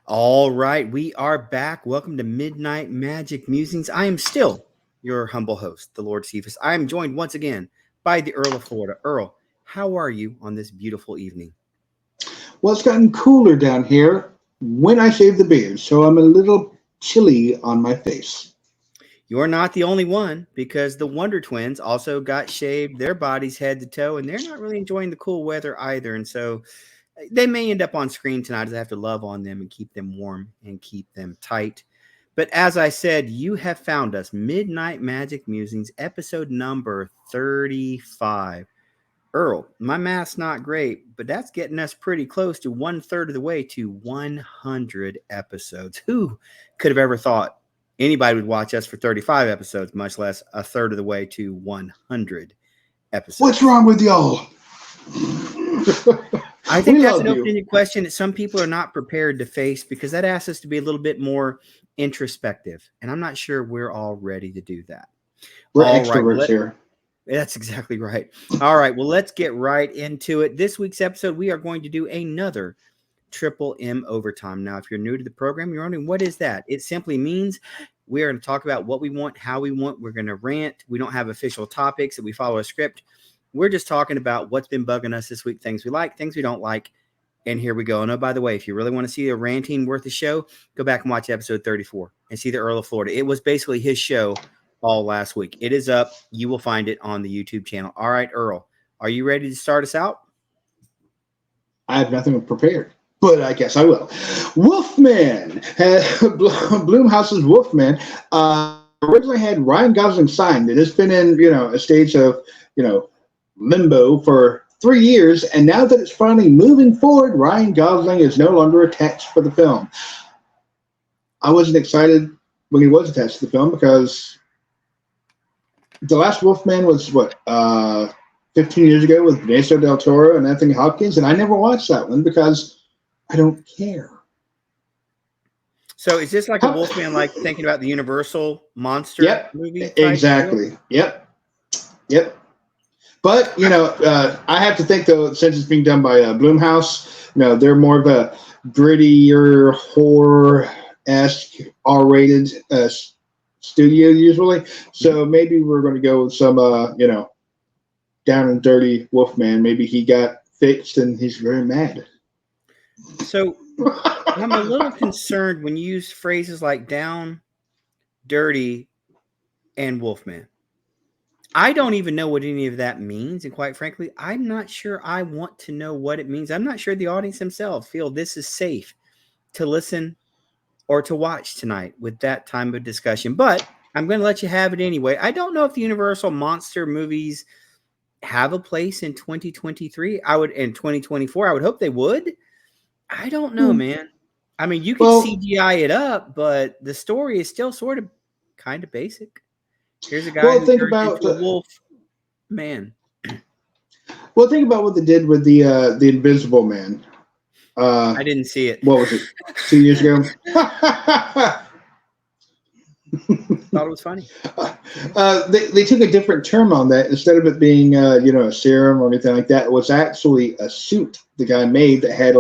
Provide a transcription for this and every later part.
All right, we are back. Welcome to Midnight Magic Musings. I am still your humble host, the Lord Cephas. I am joined once again by the Earl of Florida. Earl, how are you on this beautiful evening? Well, it's gotten cooler down here when I shave the beard, so I'm a little chilly on my face. You're not the only one because the Wonder Twins also got shaved their bodies head to toe, and they're not really enjoying the cool weather either. And so they may end up on screen tonight as I have to love on them and keep them warm and keep them tight. But as I said, you have found us Midnight Magic Musings, episode number 35. Earl, my math's not great, but that's getting us pretty close to 1/3 of the way to 100 episodes. Who could have ever thought anybody would watch us for 35 episodes, much less a third of the way to 100 episodes? What's wrong with y'all? I think that's an open-ended question that some people are not prepared to face because that asks us to be a little bit more introspective. And I'm not sure we're all ready to do that. We're extroverts here. That's exactly right. All right. Well, let's get right into it. This week's episode, we are going to do another Triple M Overtime. Now, if you're new to the program, you're wondering, what is that? It simply means we are going to talk about what we want, how we want. We're going to rant. We don't have official topics that we follow a script. We're just talking about what's been bugging us this week, things we like, things we don't like. And here we go. And oh, by the way, if you really want to see a ranting worth a show, go back and watch episode 34 and see the Earl of Florida. It was basically his show all last week. It is up. You will find it on the YouTube channel. All right, Earl, are you ready to start us out? I have nothing prepared, but I guess I will. Wolfman, Blumhouse's Wolfman, originally had Ryan Gosling signed. It has been in, a stage of, limbo for 3 years, and now that it's finally moving forward, Ryan Gosling is no longer attached for the film. I wasn't excited when he was attached to the film because the last Wolfman was 15 years ago with Benicio del Toro and Anthony Hopkins, and I never watched that one because I don't care. So is this like a Wolfman, like thinking about the Universal monster movie? Exactly. Yep. But, I have to think, though, since it's being done by Blumhouse, they're more of a grittier, horror-esque, R-rated studio usually. So maybe we're going to go with some, down and dirty Wolfman. Maybe he got fixed and he's very mad. So I'm a little concerned when you use phrases like down, dirty, and Wolfman. I don't even know what any of that means. And quite frankly, I'm not sure I want to know what it means. I'm not sure the audience themselves feel this is safe to listen or to watch tonight with that time of discussion. But I'm going to let you have it anyway. I don't know if the Universal monster movies have a place in 2023. In 2024. I would hope they would. I don't know, man. I mean, you can CGI it up, but the story is still sort of kind of basic. Here's a guy who turned into a wolf man. Well, think about what they did with the Invisible Man. I didn't see it. What was it? 2 years ago? Thought it was funny. They took a different term on that. Instead of it being, a serum or anything like that, it was actually a suit the guy made that had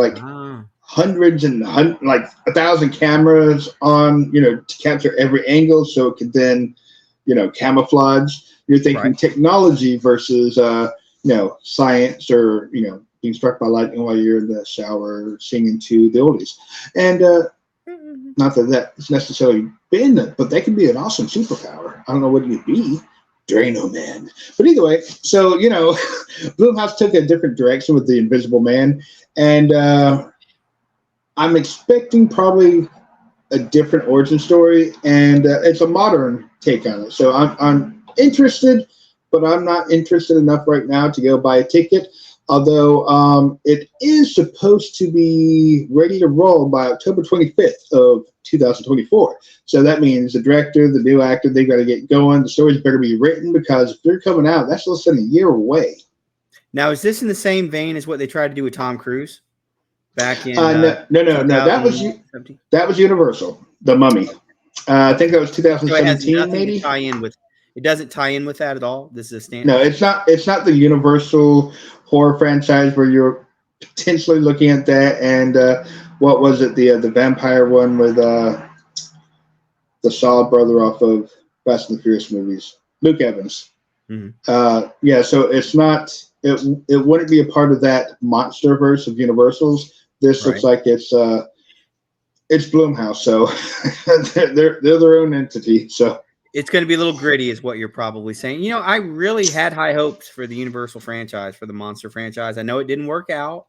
hundreds and 1,000 cameras on, to capture every angle, so it could then, camouflage. You're thinking technology versus, science or, being struck by lightning while you're in the shower singing to the oldies. And not that that's necessarily been, but that could be an awesome superpower. I don't know what it would be. Drano Man. But either way, so, Blumhouse took a different direction with the Invisible Man. And I'm expecting probably a different origin story. And it's a modern take on it. So I'm interested, but I'm not interested enough right now to go buy a ticket. Although it is supposed to be ready to roll by October 25th of 2024. So that means the director, the new actor, they got to get going. The stories better be written because if they're coming out, that's less than a year away. Now, is this in the same vein as what they tried to do with Tom Cruise back in? No. That was Universal, The Mummy. I think that was 2017, so maybe. It doesn't tie in with that at all. This is a standard. No, it's not. It's not the Universal horror franchise where you're potentially looking at that and what was it? The vampire one with the solid brother off of Fast and the Furious movies, Luke Evans. Yeah, so it's not. It wouldn't be a part of that monster verse of Universals. This looks like it's Blumhouse, so they're their own entity. So it's going to be a little gritty, is what you're probably saying. You know, I really had high hopes for the Universal franchise, for the monster franchise. I know it didn't work out,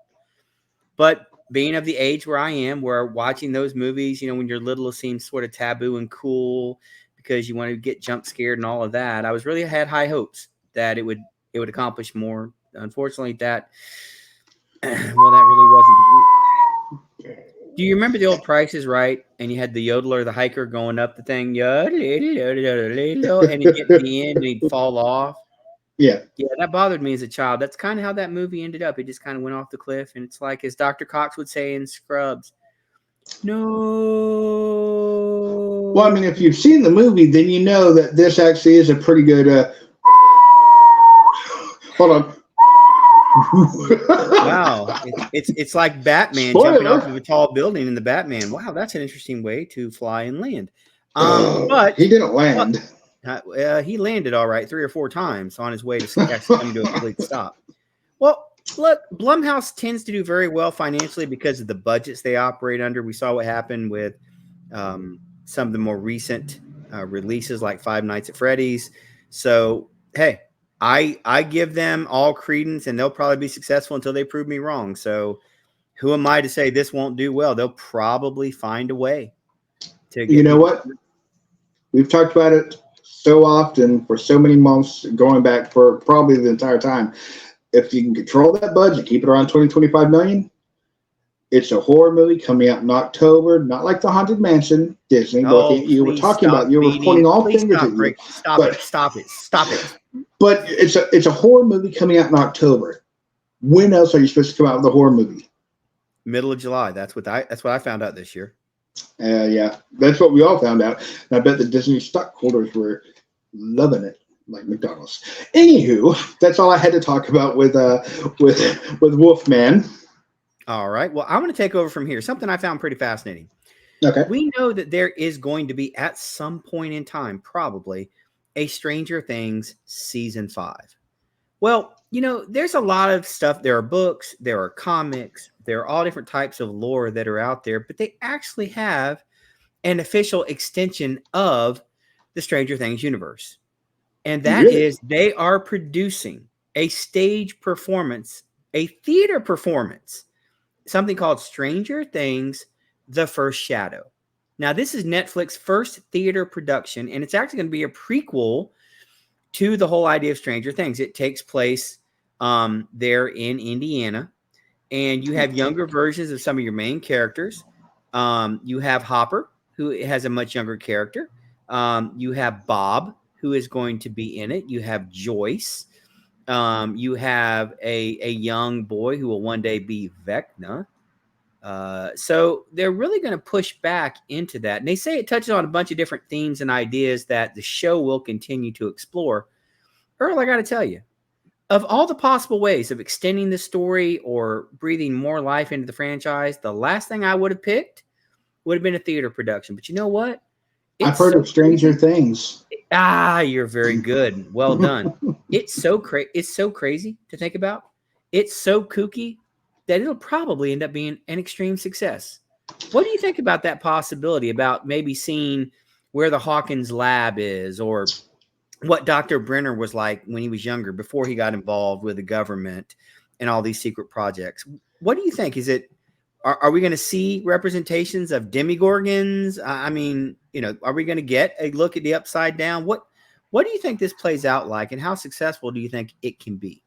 but being of the age where I am, where watching those movies, you know, when you're little, it seems sort of taboo and cool because you want to get jump scared and all of that. I was really had high hopes that it would accomplish more. Unfortunately, that really wasn't. Do you remember the old Price is Right? And you had the yodeler, the hiker, going up the thing, and he'd get to the end and he'd fall off. Yeah, that bothered me as a child. That's kind of how that movie ended up. It just kind of went off the cliff, and it's like, as Dr. Cox would say in Scrubs, no. Well, I mean, if you've seen the movie, then you know that this actually is a pretty good. Hold on. Wow, it's like Batman jumping off of a tall building in the Batman. Wow, that's an interesting way to fly and land. But he didn't land. He landed all right 3 or 4 times on his way to actually coming to a complete stop. Well, look, Blumhouse tends to do very well financially because of the budgets they operate under. We saw what happened with some of the more recent releases like Five Nights at Freddy's. So, hey, I give them all credence, and they'll probably be successful until they prove me wrong. So who am I to say this won't do well? They'll probably find a way to get. You know what? We've talked about it so often for so many months, going back for probably the entire time. If you can control that budget, keep it around 20-25 million. It's a horror movie coming out in October, not like the Haunted Mansion, Disney. You were talking about, you were pointing all fingers at you. Stop it. But it's a horror movie coming out in October. When else are you supposed to come out with a horror movie? Middle of July. That's what I found out this year. Yeah, that's what we all found out. And I bet the Disney stockholders were loving it, like McDonald's. Anywho, that's all I had to talk about with Wolfman. All right. Well, I'm going to take over from here. Something I found pretty fascinating. Okay. We know that there is going to be, at some point in time, probably, a Stranger Things season 5. Well, you know, there's a lot of stuff. There are books, there are comics, there are all different types of lore that are out there, but they actually have an official extension of the Stranger Things universe. And that is, they are producing a stage performance, a theater performance, something called Stranger Things, The First Shadow. Now, this is Netflix's first theater production, and it's actually going to be a prequel to the whole idea of Stranger Things. It takes place there in Indiana, and you have younger versions of some of your main characters. You have Hopper, who has a much younger character. You have Bob, who is going to be in it. You have Joyce. You have a young boy who will one day be Vecna. So they're really going to push back into that. And they say it touches on a bunch of different themes and ideas that the show will continue to explore. Earl, I got to tell you, of all the possible ways of extending the story or breathing more life into the franchise, the last thing I would have picked would have been a theater production. But you know what? I've heard of Stranger Things. You're very good. Well done. It's so crazy to think about. It's so kooky that it'll probably end up being an extreme success. What do you think about that possibility, about maybe seeing where the Hawkins lab is, or what Dr. Brenner was like when he was younger, before he got involved with the government and all these secret projects? What do you think? Are we going to see representations of demigorgons? I mean, you know, are we going to get a look at the Upside Down? What do you think this plays out like, and how successful do you think it can be?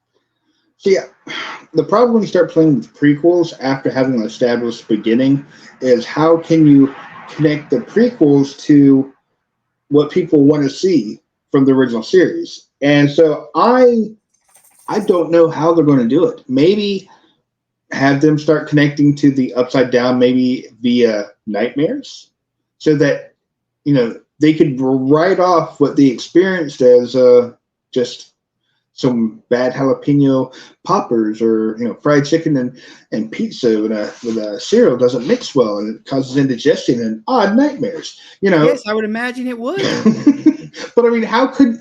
So yeah, the problem when you start playing with prequels after having an established beginning is, how can you connect the prequels to what people want to see from the original series? And so I don't know how they're going to do it. Maybe have them start connecting to the Upside Down, maybe via nightmares, so that, you know, they could write off what they experienced as just some bad jalapeno poppers or fried chicken and pizza with a cereal doesn't mix well and it causes indigestion and odd nightmares. Yes, I would imagine it would. But I mean, how could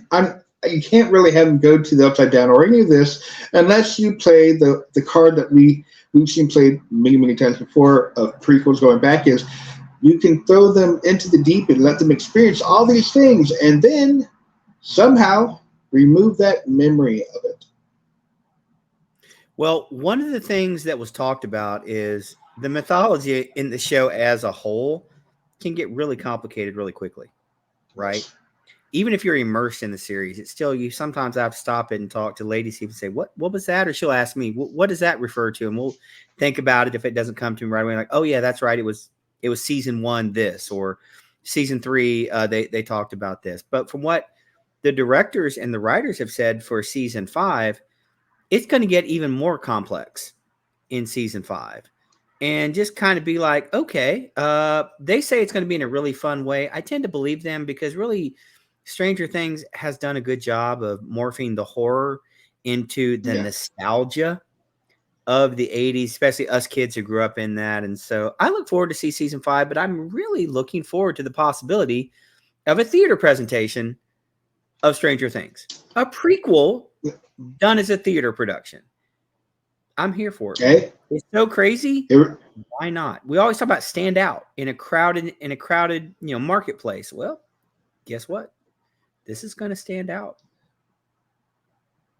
you can't really have them go to the Upside Down or any of this unless you play the card that we've seen played many times before of prequels going back is you can throw them into the deep and let them experience all these things and then somehow remove that memory of it. Well, one of the things that was talked about is the mythology in the show as a whole can get really complicated really quickly, right? Even if you're immersed in the series, it's still you sometimes have to stop it and talk to Lady Steve and say, what was that? Or she'll ask me, what does that refer to? And we'll think about it if it doesn't come to me right away. Like, oh yeah, that's right. It was season 1 this, or season 3 they talked about this. But from what the directors and the writers have said for season 5, it's going to get even more complex in season 5. And just kind of be like, okay, they say it's going to be in a really fun way. I tend to believe them because really Stranger Things has done a good job of morphing the horror into the nostalgia of the 80s, especially us kids who grew up in that. And so I look forward to see season 5, but I'm really looking forward to the possibility of a theater presentation of Stranger Things, a prequel done as a theater production. I'm here for it. Okay. It's so crazy. Why not? We always talk about stand out in a crowded, marketplace. Well, guess what? This is going to stand out.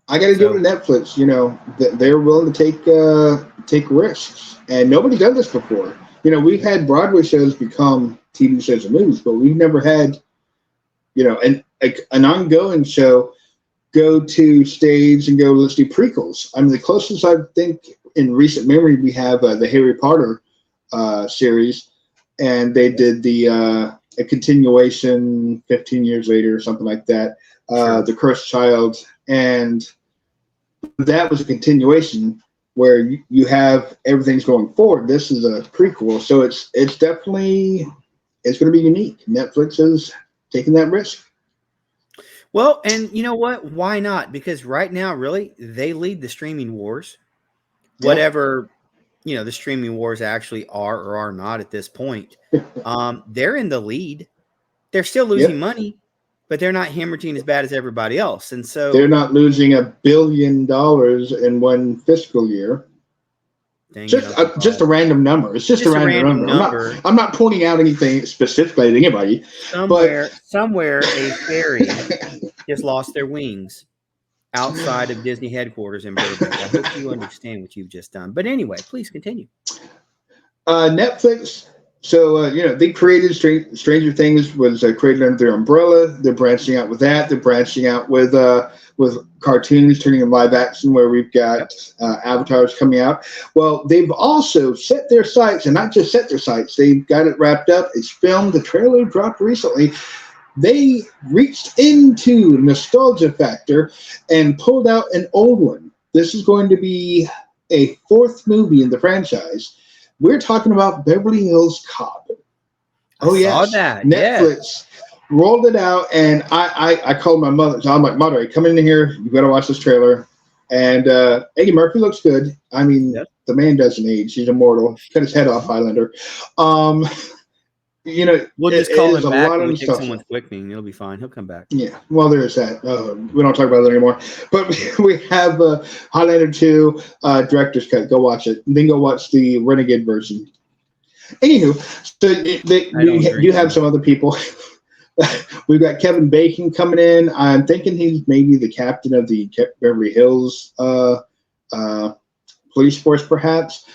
I got to give it to Netflix. They're willing to take risks, and nobody done this before. We've had Broadway shows become TV shows and movies, but we've never had, an ongoing show go to stage and go, let's do prequels. I mean, the closest I think in recent memory we have the Harry Potter series, and they did a continuation 15 years later or something like that. Sure. The Cursed Child, and that was a continuation where you have everything's going forward. This is a prequel, so it's definitely going to be unique. Netflix is taking that risk. Well, and you know what? Why not? Because right now, really, they lead the streaming wars. Whatever, the streaming wars actually are or are not at this point. They're in the lead. They're still losing money, but they're not hemorrhaging as bad as everybody else. And so they're not losing $1 billion in one fiscal year. Just a random number. It's just a random number. I'm not pointing out anything specifically to anybody. Somewhere a fairy just lost their wings outside of Disney headquarters in Burbank. I hope you understand what you've just done. But anyway, please continue. Netflix. So, they created Stranger Things was created under their umbrella. They're branching out with that. They're branching out with cartoons, turning in live action, where we've got avatars coming out. Well, they've also set their sights, and not just set their sights. They've got it wrapped up. It's filmed. The trailer dropped recently. They reached into nostalgia factor and pulled out an old one. This is going to be a 4th movie in the franchise. We're talking about Beverly Hills Cop. Oh, yeah. Saw that. Netflix rolled it out, and I called my mother. So I'm like, Mother, come in here. You got to watch this trailer. And Eddie Murphy looks good. I mean, the man doesn't age. He's immortal. Cut his head off, Highlander. We'll just call him back when we take someone's quickening. It'll be fine. He'll come back. Yeah, well, there is that. We don't talk about that anymore. But we have Highlander 2 director's cut. Go watch it. And then go watch the Renegade version. Anywho, so you have some other people. We've got Kevin Bacon coming in. I'm thinking he's maybe the captain of the Beverly Hills police force, perhaps.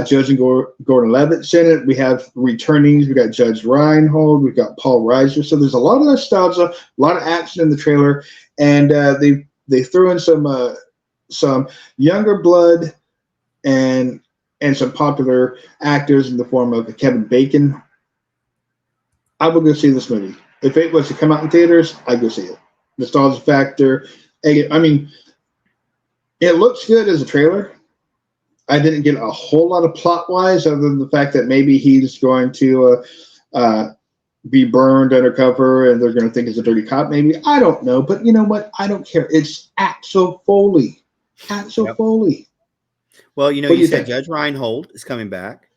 Judge Gordon-Levitt's in it. We have returnings. We got Judge Reinhold. We've got Paul Reiser. So there's a lot of nostalgia, a lot of action in the trailer, and they threw in some younger blood and some popular actors in the form of Kevin Bacon. I would go see this movie. If it was to come out in theaters, I'd go see it. Nostalgia factor. I mean, it looks good as a trailer. I didn't get a whole lot of plot-wise other than the fact that maybe he's going to be burned undercover and they're going to think it's a dirty cop. Maybe I don't know, but you know what? I don't care. It's Axel Foley. Axel Yep. Foley. Well, you know, What do you you said think? Judge Reinhold is coming back.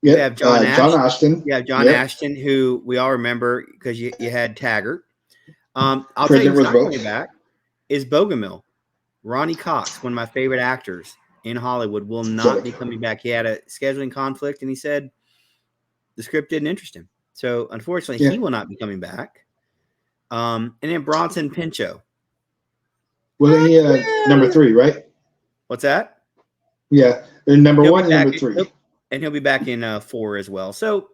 You Yep. have John John Ashton. Austin. You have John Yep. Ashton, who we all remember because you had Taggart. I'll tell you President who's not Roosevelt. coming back is Bogomil. Ronnie Cox, one of my favorite actors in Hollywood, will not be coming back. He had a scheduling conflict, and he said the script didn't interest him. So, unfortunately, he will not be coming back. And then Bronson Pinchot. Well, he number 3, right? What's that? Yeah, and number He'll 1 be and back, number 3. and he'll be back in 4 as well. So,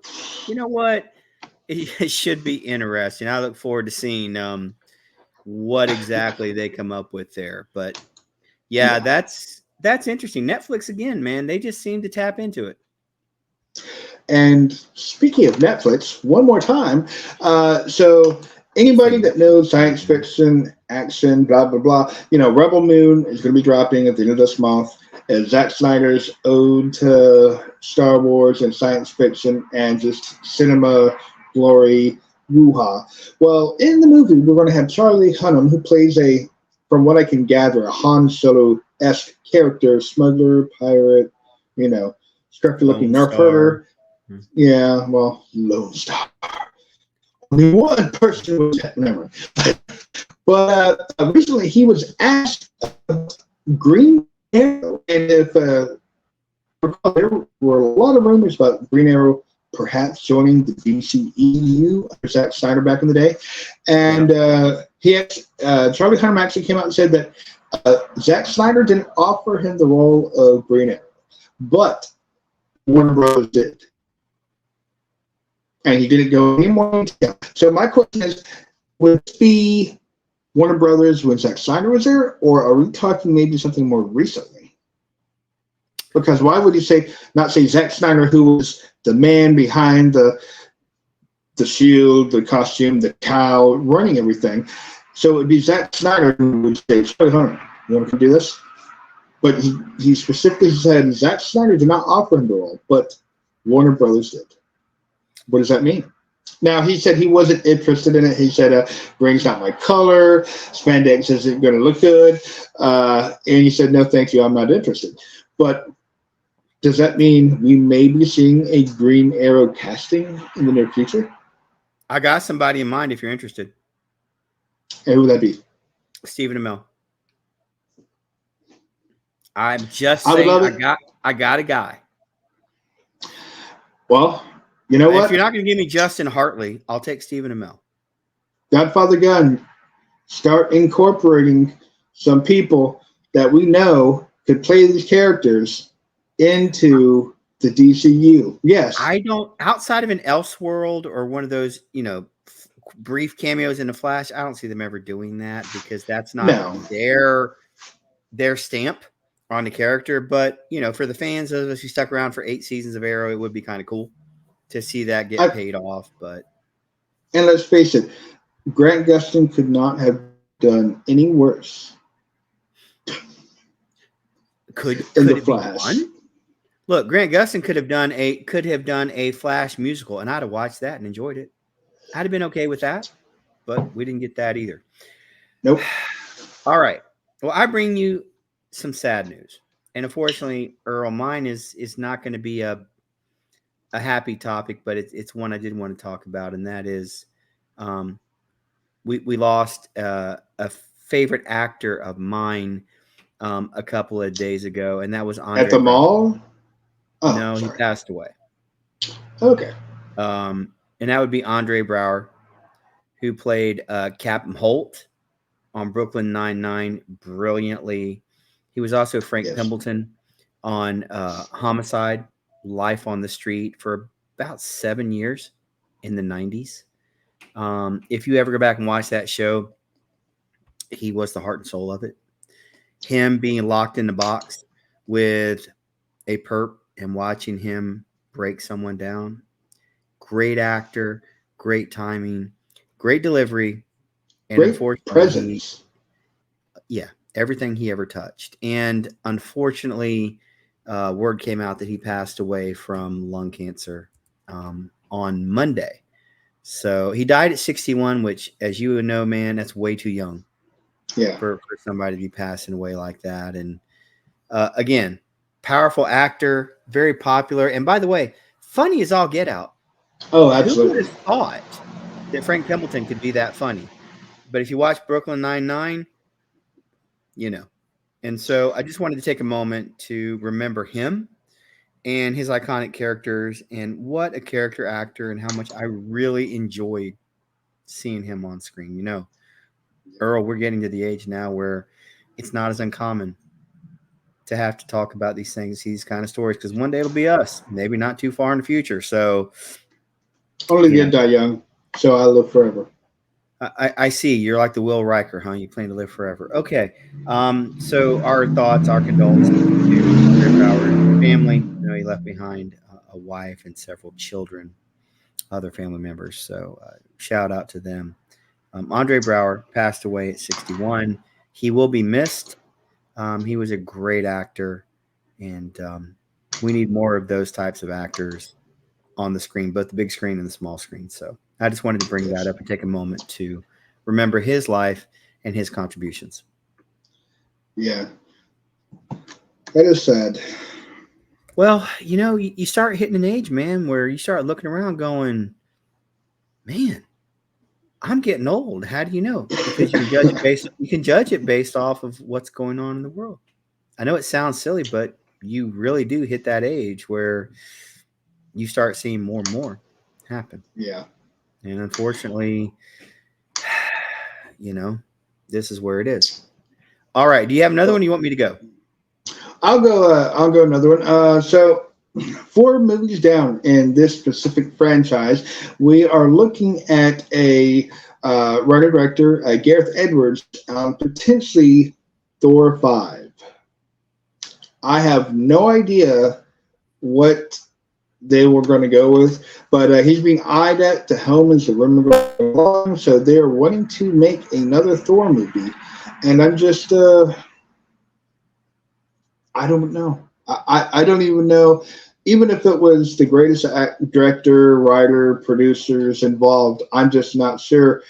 you know what? It should be interesting. I look forward to seeing what exactly they come up with there. But yeah, that's interesting. Netflix again, man. They just seem to tap into it. And speaking of Netflix, one more time. So anybody that knows science fiction, action, blah blah blah, Rebel Moon is going to be dropping at the end of this month. As Zack Snyder's ode to Star Wars and science fiction and just cinema glory, woo-ha. Well, in the movie, we're going to have Charlie Hunnam, who plays from what I can gather, a Han Solo-esque character, smuggler, pirate, scruffy-looking nerf herder. Yeah, well, Lone Star. Only one person was that memory. But recently he was asked Green Arrow, and if there were a lot of rumors about Green Arrow perhaps joining the DCEU under Zack Snyder back in the day, and Charlie Hunnam actually came out and said that Zack Snyder didn't offer him the role of Green Arrow, but Warner Bros. Did. And he didn't go any more detail. So my question is, would it be Warner Brothers when Zack Snyder was there, or are we talking maybe something more recently? Because why would you not say Zack Snyder, who was the man behind the shield, the costume, the cow, running everything? So it would be Zack Snyder who would say, "Charlie Hunnam, you want to do this?" But he specifically said Zack Snyder did not offer him the role, but Warner Brothers did. What does that mean? Now, he said he wasn't interested in it. He said, green's not my color. Spandex isn't going to look good. And he said, no, thank you. I'm not interested. But does that mean we may be seeing a Green Arrow casting in the near future? I got somebody in mind if you're interested. And who would that be? Stephen Amell. I'm just saying I got a guy. Well, you know what? If you're not going to give me Justin Hartley, I'll take Stephen Amell. Godfather Gunn, start incorporating some people that we know could play these characters into the DCU. Yes. I don't, outside of an Elseworld or one of those, brief cameos in the Flash, I don't see them ever doing that because that's not their stamp on the character. But, for the fans of us who stuck around for 8 seasons of Arrow, it would be kind of cool to see that get paid off. And let's face it, Grant Gustin could not have done any worse. Could it be one? Look, Grant Gustin could have done a Flash musical, and I'd have watched that and enjoyed it. I'd have been okay with that, but we didn't get that either. Nope. All right. Well, I bring you some sad news, and unfortunately, Earl, mine is not going to be a happy topic, but it's one I did want to talk about, and that is, we lost a favorite actor of mine a couple of days ago, and that was Andre. At the mall? Oh, no, sorry. He passed away. Okay. And that would be Andre Braugher, who played Captain Holt on Brooklyn Nine-Nine brilliantly. He was also Frank Pimbleton on Homicide, Life on the Street for about 7 years in the 90s. If you ever go back and watch that show, he was the heart and soul of it. Him being locked in the box with a perp and watching him break someone down. Great actor, great timing, great delivery, and great presence. Everything he ever touched. And unfortunately, word came out that he passed away from lung cancer on Monday. So he died at 61, which, as you would know, man, that's way too young Yeah. for somebody to be passing away like that. And again, powerful actor, very popular. And by the way, funny as all get out. Oh, Who would absolutely. have thought that Frank Templeton could be that funny? But if you watch Brooklyn Nine-Nine, you know. And so I just wanted to take a moment to remember him and his iconic characters and what a character actor and how much I really enjoyed seeing him on screen. You know, Earl, we're getting to the age now where it's not as uncommon to have to talk about these kind of stories, because one day it'll be us, maybe not too far in the future. So, Only you know, did die young, so I live forever. I see you're like the Will Riker, huh? You plan to live forever. Okay. So our thoughts, our condolences to Andre Braugher's family. You know, he left behind a wife and several children, other family members. So shout out to them. Andre Braugher passed away at 61. He will be missed. He was a great actor, and we need more of those types of actors on the screen, both the big screen and the small screen. So I just wanted to bring that up and take a moment to remember his life and his contributions. Yeah. That is sad. Well, you know, you start hitting an age, man, where you start looking around going, man, I'm getting old. How do you know? Because you can judge it based off of what's going on in the world. I know it sounds silly, but you really do hit that age where you start seeing more and more happen. Yeah. And unfortunately, you know, this is where it is. All right. Do you have another one you want me to go? I'll go. I'll go another one. So, 4 movies down in this specific franchise, we are looking at a writer director, Gareth Edwards, potentially Thor 5. I have no idea what they were going to go with, but he's being eyed at to helm as the rumor goes along. So they're wanting to make another Thor movie, and I'm just. I don't know. I don't even know. Even if it was the greatest director, writer, producers involved, I'm just not sure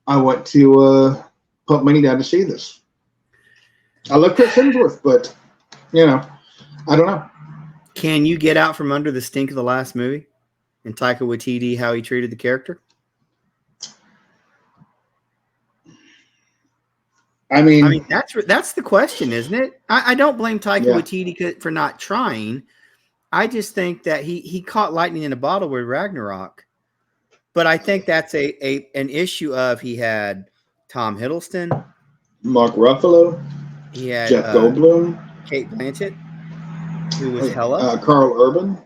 I want to put money down to see this. I love Chris Hemsworth, but, I don't know. Can you get out from under the stink of the last movie and Taika Waititi, how he treated the character? I mean, that's the question, isn't it? I don't blame Taika yeah. Waititi for not trying. I just think that he caught lightning in a bottle with Ragnarok. But I think that's an issue of he had Tom Hiddleston, Mark Ruffalo, he had Jeff Goldblum, Kate Blanchett, who was Hela. Carl Urban.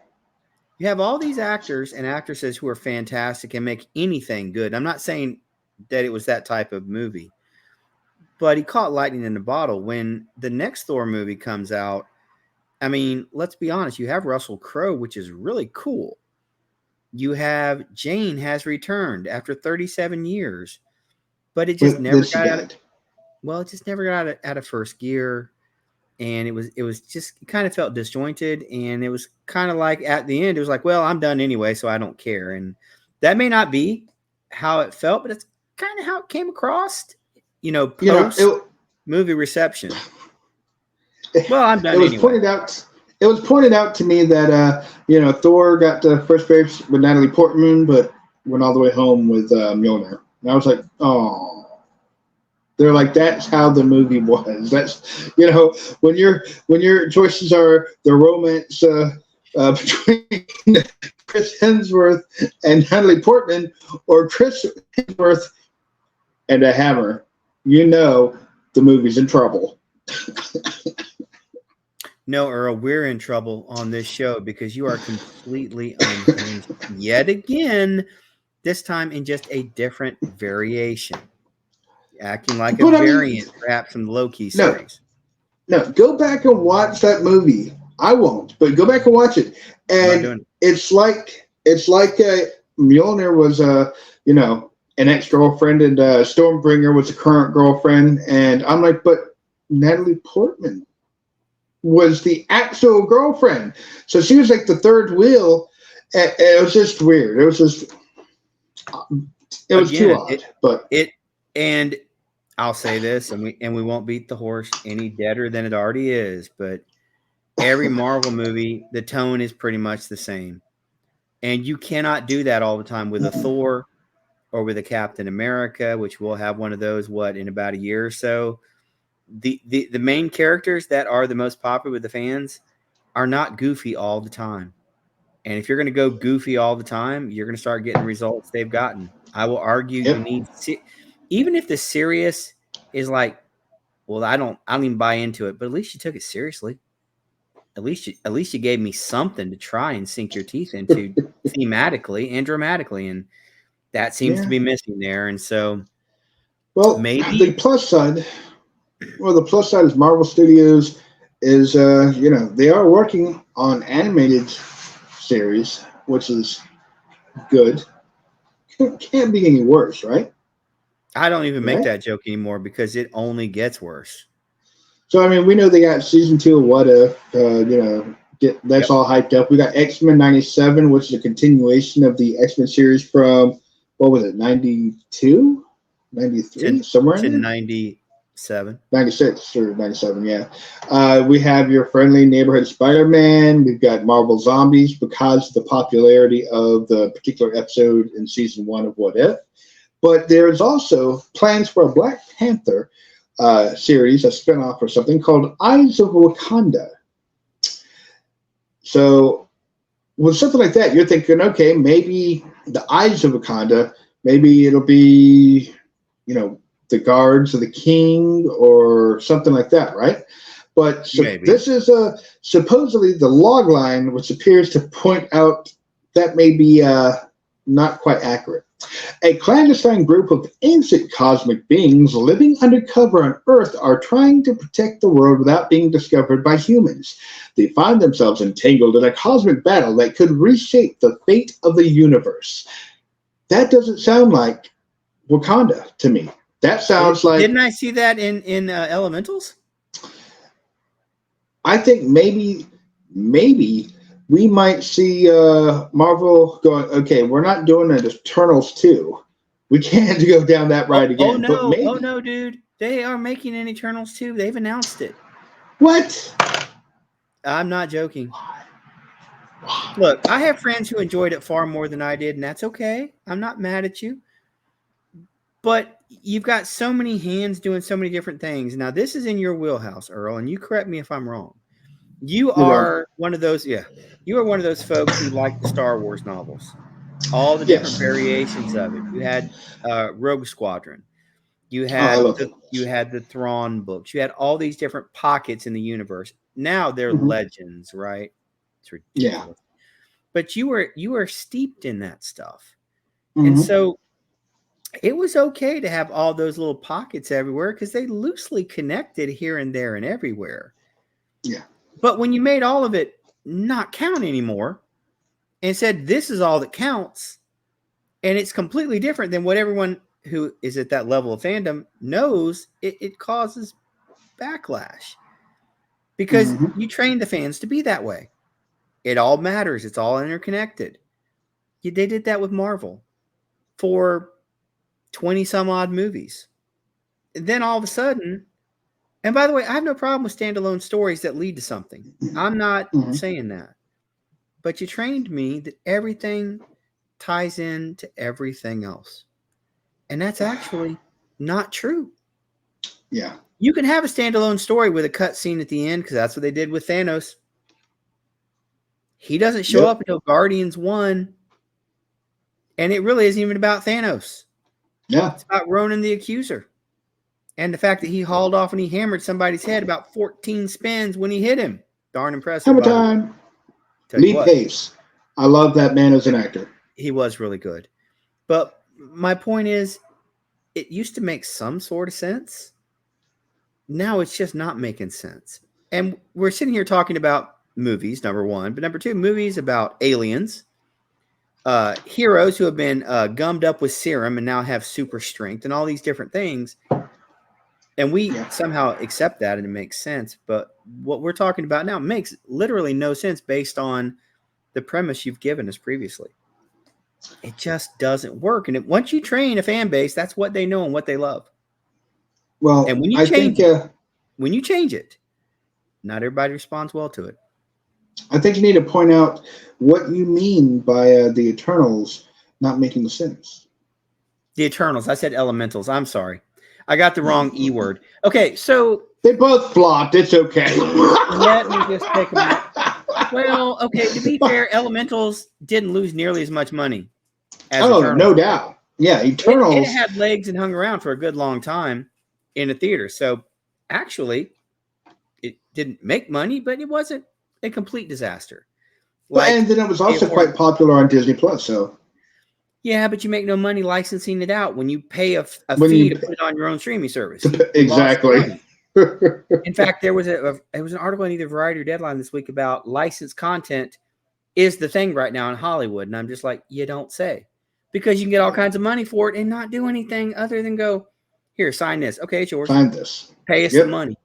You have all these actors and actresses who are fantastic and make anything good. I'm not saying that it was that type of movie, but he caught lightning in the bottle. When the next Thor movie comes out, I mean, let's be honest, you have Russell Crowe, which is really cool. You have Jane has returned after 37 years, but it just never got out of, well, it just never got out of first gear. And it was just, it kind of felt disjointed. And it was kind of like at the end, it was like, well, I'm done anyway, so I don't care. And that may not be how it felt, but it's kind of how it came across, post movie reception. Well, I'm done anyway. It was pointed out to me that Thor got to first base with Natalie Portman, but went all the way home with Mjolnir. And I was like, oh. They're like, that's how the movie was. That's when your choices are the romance between Chris Hemsworth and Natalie Portman, or Chris Hemsworth and a hammer, the movie's in trouble. No, Earl, we're in trouble on this show because you are completely unhinged yet again, this time in just a different variation. Acting like a variant, perhaps from the Loki series. No, go back and watch that movie. I won't, but go back and watch it. And it's like Mjolnir was an ex-girlfriend, and Stormbringer was a current girlfriend, and I'm like, but Natalie Portman was the actual girlfriend, so she was like the third wheel, and it was just weird. It was just It was too odd, but and I'll say this, and we won't beat the horse any deader than it already is, but every Marvel movie, the tone is pretty much the same. And you cannot do that all the time with a Thor or with a Captain America, which we'll have one of those, in about a year or so. The main characters that are the most popular with the fans are not goofy all the time. And if you're going to go goofy all the time, you're going to start getting the results they've gotten. I will argue you need, even if the serious is like, well, I don't even buy into it, but at least you took it seriously. At least you gave me something to try and sink your teeth into thematically and dramatically, and that seems to be missing there. And so, maybe the plus side is Marvel Studios is they are working on animated series, which is good. Can't be any worse, right? I don't even make that joke anymore because it only gets worse. So, I mean, we know they got season 2 of What If, that's all hyped up. We got X-Men 97, which is a continuation of the X-Men series from, what was it, 92? 93? Somewhere in there? 97. 96 or 97, yeah. We have your friendly neighborhood Spider-Man. We've got Marvel Zombies because of the popularity of the particular episode in season 1 of What If. But there's also plans for a Black Panther series, a spinoff or something called Eyes of Wakanda. So with something like that, you're thinking, okay, maybe the Eyes of Wakanda, maybe it'll be, the guards of the king or something like that, right? But this is supposedly the log line, which appears to point out that may be not quite accurate. A clandestine group of ancient cosmic beings living undercover on Earth are trying to protect the world without being discovered by humans. They find themselves entangled in a cosmic battle that could reshape the fate of the universe. That doesn't sound like Wakanda to me. That sounds like... Didn't I see that in Elementals? I think maybe we might see Marvel going, okay, we're not doing an Eternals 2. We can't go down that ride again. Oh no, dude. They are making an Eternals 2. They've announced it. What? I'm not joking. Look, I have friends who enjoyed it far more than I did, and that's okay. I'm not mad at you. But you've got so many hands doing so many different things. Now, this is in your wheelhouse, Earl, and you correct me if I'm wrong. You are one of those, you are one of those folks who like the Star Wars novels, all the different variations of it. You had Rogue Squadron, you had the Thrawn books, you had all these different pockets in the universe. Now they're legends, right? It's ridiculous. Yeah. But you were steeped in that stuff, and so it was okay to have all those little pockets everywhere because they loosely connected here and there and everywhere. Yeah. But when you made all of it not count anymore and said, this is all that counts, and it's completely different than what everyone who is at that level of fandom knows, it causes backlash because you train the fans to be that way. It all matters. It's all interconnected. They did that with Marvel for 20 some odd movies. And then all of a sudden, and by the way, I have no problem with standalone stories that lead to something. I'm not saying that. But you trained me that everything ties into everything else. And that's actually not true. Yeah. You can have a standalone story with a cut scene at the end because that's what they did with Thanos. He doesn't show up until Guardians 1. And it really isn't even about Thanos. Yeah. It's about Ronan the Accuser. And the fact that he hauled off and he hammered somebody's head about 14 spins when he hit him. Darn impressive. Hammer time. Lee Pace. I love that man as an actor. He was really good. But my point is, it used to make some sort of sense. Now it's just not making sense. And we're sitting here talking about movies, number one. But number two, movies about aliens. Heroes who have been gummed up with serum and now have super strength and all these different things. And we somehow accept that and it makes sense. But what we're talking about now makes literally no sense based on the premise you've given us previously. It just doesn't work. And once you train a fan base, that's what they know and what they love. Well, And when you change it, not everybody responds well to it. I think you need to point out what you mean by the Eternals not making sense. The Eternals. I said elementals. I'm sorry. I got the wrong E word. Okay, so they both flopped. It's okay. Let me just take a minute. Well, okay, to be fair, elementals didn't lose nearly as much money as Eternals. No doubt. Yeah, Eternals. It had legs and hung around for a good long time in a theater. So actually, it didn't make money, but it wasn't a complete disaster. And then it was also quite popular on Disney Plus. So yeah, but you make no money licensing it out when you pay a fee to put it on your own streaming service. Exactly. In fact, there was an article in either Variety or Deadline this week about licensed content is the thing right now in Hollywood, and I'm just like, you don't say, because you can get all kinds of money for it and not do anything other than go, here, sign this. Okay, it's yours. Sign this. Pay us the money.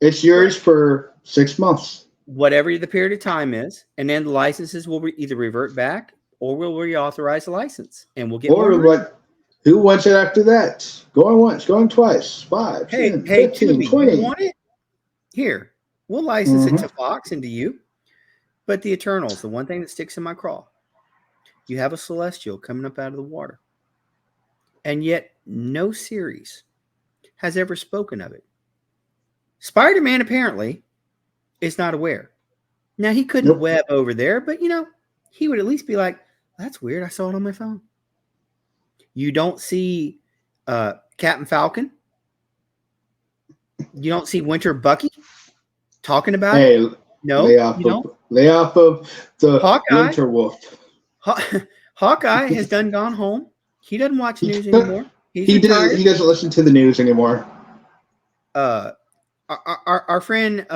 It's yours for 6 months. Whatever the period of time is, and then the licenses will either revert back or we'll reauthorize the license, and we'll get more money. Who wants it after that? Going once, going twice, 5, 10, 15, 20. You want it? Here, we'll license it to Fox and to you. But the Eternals, the one thing that sticks in my craw, you have a celestial coming up out of the water. And yet no series has ever spoken of it. Spider-Man apparently is not aware. Now, he couldn't web over there, but, he would at least be like, that's weird. I saw it on my phone. You don't see Captain Falcon. You don't see Winter Bucky talking about it. No, lay off of the Hawkeye. Winter Wolf. Hawkeye has gone home. He doesn't watch news anymore. He doesn't listen to the news anymore. Our friend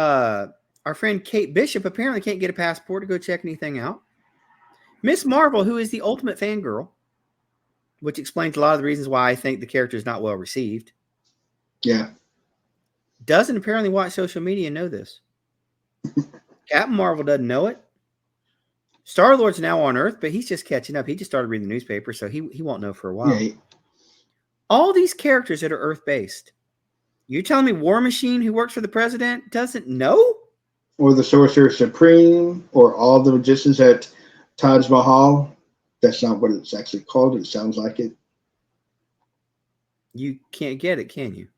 Kate Bishop apparently can't get a passport to go check anything out. Miss Marvel, who is the ultimate fangirl, which explains a lot of the reasons why I think the character is not well received. Yeah. Doesn't apparently watch social media and know this. Captain Marvel doesn't know it. Star-Lord's now on Earth, but he's just catching up. He just started reading the newspaper, so he won't know for a while. Yeah. All these characters that are Earth-based. You telling me War Machine, who works for the president, doesn't know? Or the Sorcerer Supreme, or all the magicians at Taj Mahal. That's not what it's actually called. It sounds like it. You can't get it, can you?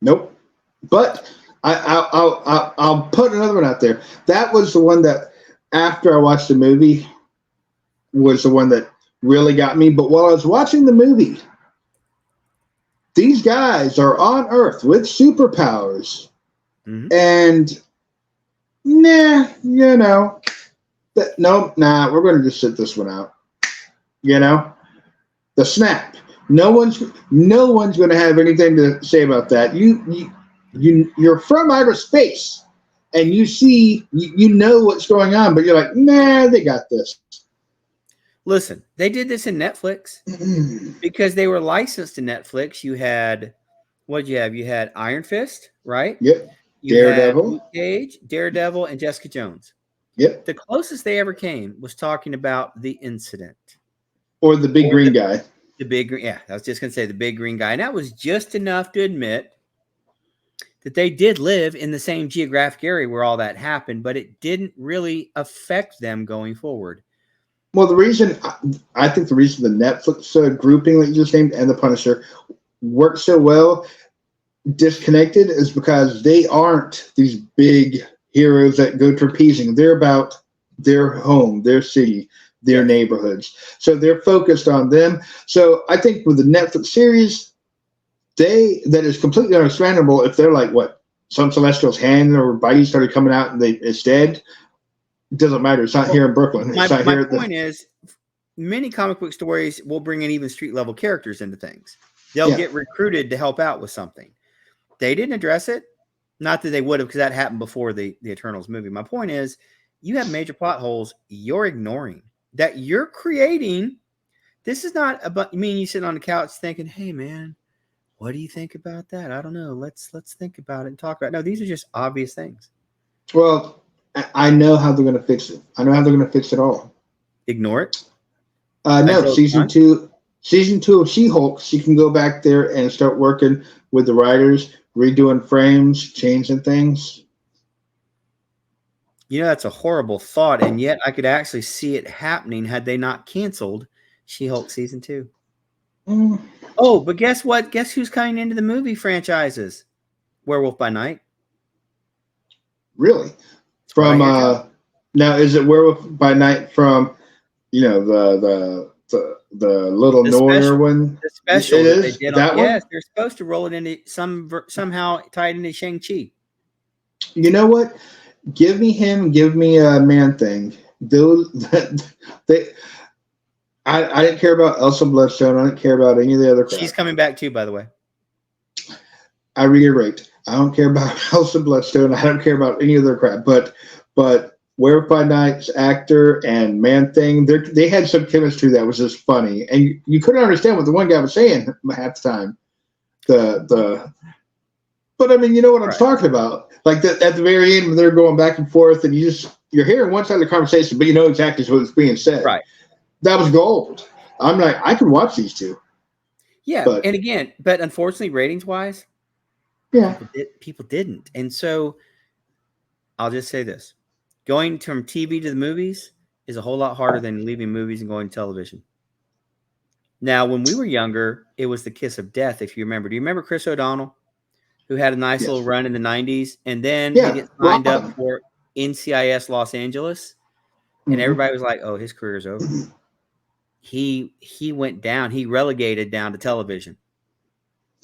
Nope. But I'll put another one out there. That was the one that, after I watched the movie, was the one that really got me. But while I was watching the movie, these guys are on Earth with superpowers. Mm-hmm. And, we're going to just sit this one out. The snap. No one's going to have anything to say about that. You're from outer space, and you see, you know what's going on, but you're like, nah, they got this. Listen, they did this in Netflix because they were licensed to Netflix. You had, what did you have? You had Iron Fist, right? Yep. Daredevil. Luke Cage, Daredevil, and Jessica Jones. Yep. The closest they ever came was talking about The Incident. Or the big green guy. The big green, I was just going to say the big green guy. And that was just enough to admit that they did live in the same geographic area where all that happened, but it didn't really affect them going forward. Well, I think the reason the Netflix grouping that you just named and the Punisher worked so well disconnected is because they aren't these big heroes that go trapezing. They're about their home, their city, their neighborhoods. So they're focused on them. So I think with the Netflix series, that is completely understandable if they're like, some celestial's hand or body started coming out and it's dead. It doesn't matter. It's not here in Brooklyn. My point is, many comic book stories will bring in even street level characters into things. They'll get recruited to help out with something. They didn't address it. Not that they would have, because that happened before the Eternals movie. My point is, you have major plot holes you're ignoring, that you're creating. This is not about me and you sitting on the couch thinking, hey, man, what do you think about that? I don't know. Let's think about it and talk about it. No, these are just obvious things. Well, I know how they're going to fix it. I know how they're going to fix it all. Ignore it? No, until it's season done? two. Season 2 of She-Hulk. She can go back there and start working with the writers, redoing frames, changing things. You know, that's a horrible thought, and yet I could actually see it happening had they not canceled She-Hulk season 2. Mm, Oh, but guess what? Guess who's coming into the movie franchises? Werewolf by Night. really? That's what I From hear tell. now, is it Werewolf by Night from the little The Neuer special, one? the It special that they is did on. that Yes, one. they're supposed to roll it into somehow tied into Shang-Chi. You know what? Give me him. Give me a Man Thing. Those they. I didn't care about Elsa Bloodstone. I didn't care about any of the other She's crap. coming back too, by the way. I reiterate, I don't care about Elsa Bloodstone. I don't care about any of their crap. But Werewolf by Night's actor and Man Thing, they had some chemistry that was just funny, and you couldn't understand what the one guy was saying half the time. But I mean, you know what I'm Right. talking about. Like at the very end, when they're going back and forth, and you're hearing one side of the conversation, but you know exactly what's being said. Right. That was gold. I'm like, I can watch these two. Yeah, But and again, but unfortunately, ratings-wise, yeah, people didn't. And so I'll just say this. Going from TV to the movies is a whole lot harder than leaving movies and going to television. Now, when we were younger, it was the kiss of death, if you remember. Do you remember Chris O'Donnell, who had a nice little yes, run in the 90s, and then he yeah, gets signed up Robin. for NCIS Los Angeles, and Mm-hmm. everybody was like, oh, his career is over. He went down. He relegated down to television.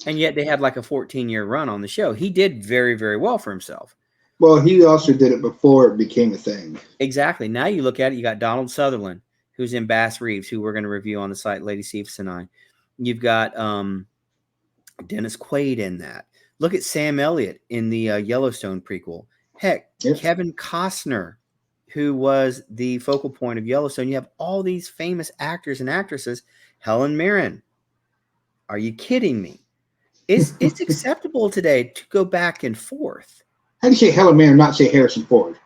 And yet they had like a 14-year run on the show. He did very, very well for himself. Well, he also did it before it became a thing. Exactly. Now you look at it, you got Donald Sutherland, who's in Bass Reeves, who we're going to review on the site, Lady Cephas and I. You've got Dennis Quaid in that. Look at Sam Elliott in the Yellowstone prequel. Heck, Yes. Kevin Costner, who was the focal point of Yellowstone. You have all these famous actors and actresses. Helen Mirren. Are you kidding me? It's acceptable today to go back and forth. How do you say Helen Mirren, not say Harrison Ford?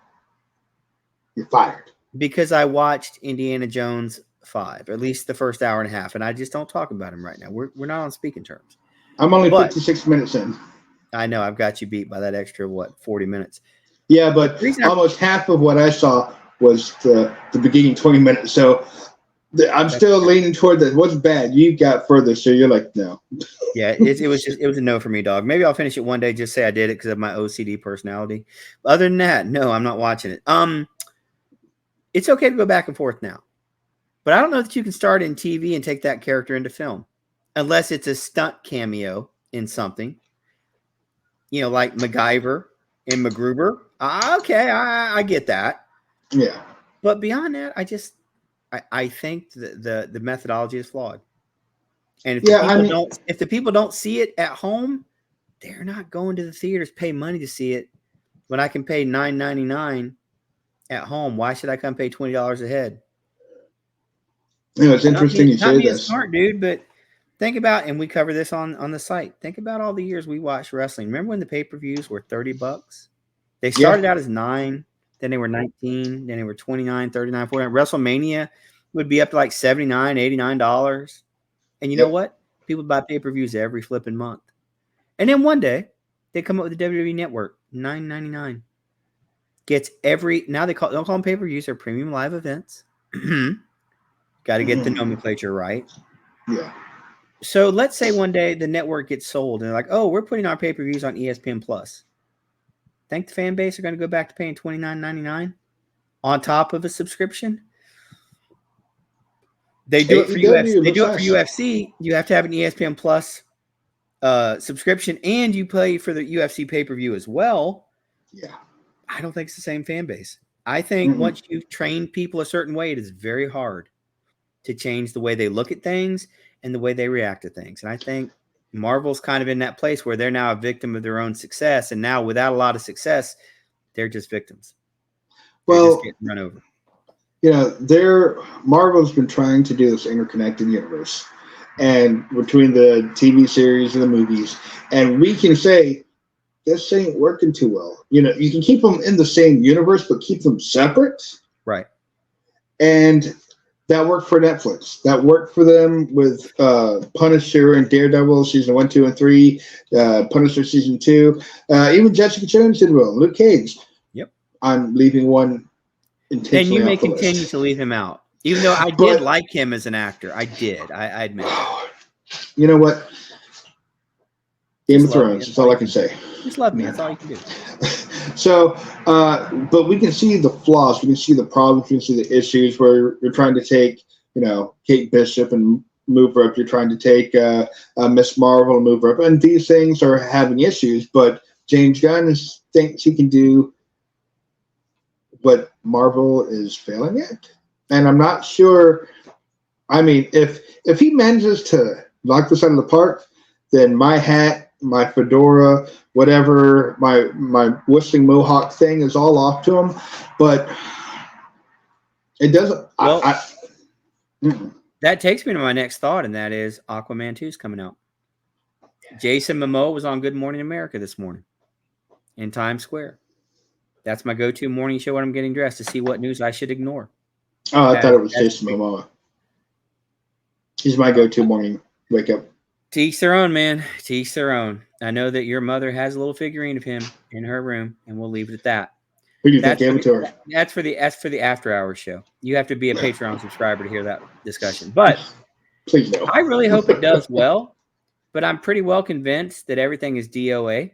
You're fired. Because I watched Indiana Jones 5, at least the first hour and a half, and I just don't talk about him right now. We're not on speaking terms. I'm only But 56 minutes in. I know I've got you beat by that extra 40 minutes. Yeah, but almost half of what I saw was the beginning 20 minutes. So I'm still leaning toward that. What's bad? You got further, so you're like, no. Yeah, it was a no for me, dog. Maybe I'll finish it one day. Just say I did it because of my OCD personality. But other than that, no, I'm not watching it. It's okay to go back and forth now, but I don't know that you can start in TV and take that character into film, unless it's a stunt cameo in something. You know, like MacGyver and MacGruber. Okay, I get that. Yeah. But beyond that, I think the methodology is flawed. And if the people don't see it at home, they're not going to the theaters, pay money to see it. When I can pay $9.99 at home, why should I come pay $20 a head? You know, it's interesting you Not say being this. smart, dude, but think about, and we cover this on the site. Think about all the years we watched wrestling. Remember when the pay-per-views were $30? They started out as $9, then they were $19, then they were $29, $39, $49. WrestleMania would be up to like $79, $89. And you know what? People buy pay-per-views every flipping month. And then one day, they come up with the WWE Network, $9.99. Gets now don't call them pay-per-views, they're premium live events. Got to get the nomenclature right. Yeah. So let's say one day the network gets sold and they're like, oh, we're putting our pay-per-views on ESPN Plus. Think the fan base are going to go back to paying $29.99 on top of a subscription? They do it for UFC. They do it for UFC. You have to have an ESPN Plus subscription, and you pay for the UFC pay-per-view as well. Yeah. I don't think it's the same fan base. I think once you've trained people a certain way, it is very hard to change the way they look at things and the way they react to things. And I think Marvel's kind of in that place where they're now a victim of their own success. And now without a lot of success, they're just victims. They're just getting run over. You know, Marvel's been trying to do this interconnected universe, and between the TV series and the movies, and we can say this ain't working too well. You know, you can keep them in the same universe, but keep them separate. Right. And that worked for Netflix. That worked for them with Punisher and Daredevil season 1, 2, and 3. Punisher season 2. Even Jessica Jones did well. Luke Cage. Yep. I'm leaving one And intentionally you may off the continue list. to leave him out, even though I did like him as an actor. I did. I admit that. You know what? Game of Just love me. Thrones. That's all I can say. Just love me. That's all you can do. So, but we can see the flaws. We can see the problems. We can see the issues where you're trying to take, Kate Bishop and move her up. You're trying to take Miss Marvel and move her up. And these things are having issues, but James Gunn thinks he can do what Marvel is failing at. And I'm not sure. I mean, if he manages to knock this out of the park, then my hat, my fedora, whatever, my whistling mohawk thing is all off to him. But it doesn't. Well, that takes me to my next thought, and that is Aquaman 2 is coming out. Jason Momoa was on Good Morning America this morning in Times Square. That's my go-to morning show when I'm getting dressed to see what news I should ignore. Oh, I thought it was Jason Momoa. He's my go-to morning wake up. To each their own, man. To each their own. I know that your mother has a little figurine of him in her room, and we'll leave it at that. Who do you think gave it to her? That's for the after hours show. You have to be a Patreon subscriber to hear that discussion. But please no. I really hope it does well. But I'm pretty well convinced that everything is DOA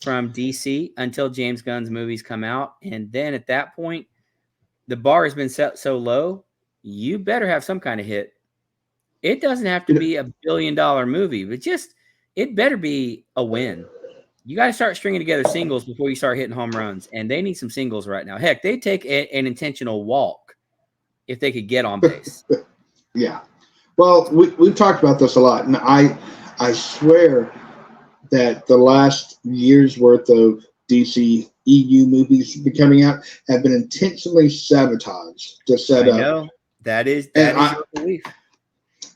from DC until James Gunn's movies come out. And then at that point, the bar has been set so low, you better have some kind of hit. It doesn't have to be $1 billion movie, but it better be a win. You got to start stringing together singles before you start hitting home runs, and they need some singles right now. Heck, they'd take an intentional walk if they could get on base. Yeah. Well, we've talked about this a lot, and I swear that the last year's worth of DC EU movies coming out have been intentionally sabotaged to set up. I know. That is your belief.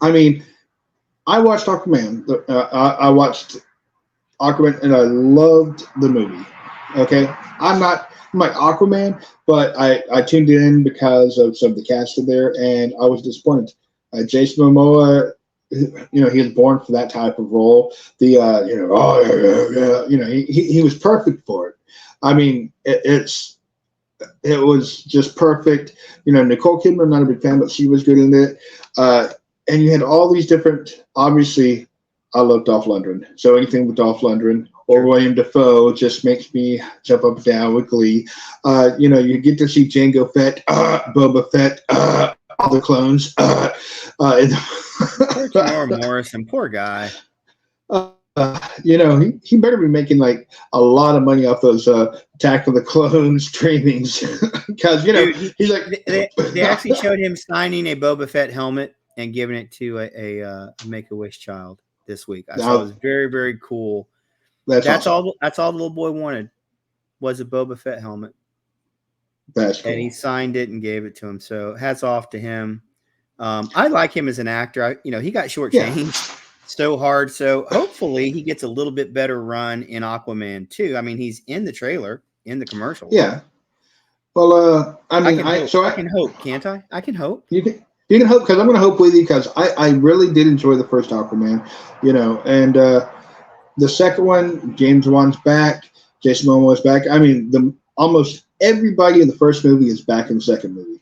I mean, I watched Aquaman. I watched Aquaman, and I loved the movie. Okay, I'm like Aquaman, but I tuned in because of some of the cast in there, and I was disappointed. Jason Momoa, he was born for that type of role. He was perfect for it. I mean, it was just perfect. Nicole Kidman, I'm not a big fan, but she was good in it. And you had all these different. Obviously, I love Dolph Lundgren. So anything with Dolph Lundgren or William Dafoe just makes me jump up and down with glee. You get to see Jango Fett, Boba Fett, all the clones. Poor Tamora Morrison, poor guy. He better be making like a lot of money off those Attack of the Clones trainings because he's like they actually showed him signing a Boba Fett helmet and giving it to a Make-A-Wish child this week. I thought it was very, very cool. That's awesome. That's all the little boy wanted was a Boba Fett helmet. That's cool. And he signed it and gave it to him. So hats off to him. I like him as an actor. He got shortchanged so hard. So hopefully he gets a little bit better run in Aquaman 2. I mean, he's in the trailer, in the commercial. Yeah. Well, I can hope, can't I? I can hope. You can hope because I'm going to hope with you because I really did enjoy the first Aquaman, and the second one, James Wan's back, Jason Momoa's back. I mean, almost everybody in the first movie is back in the second movie.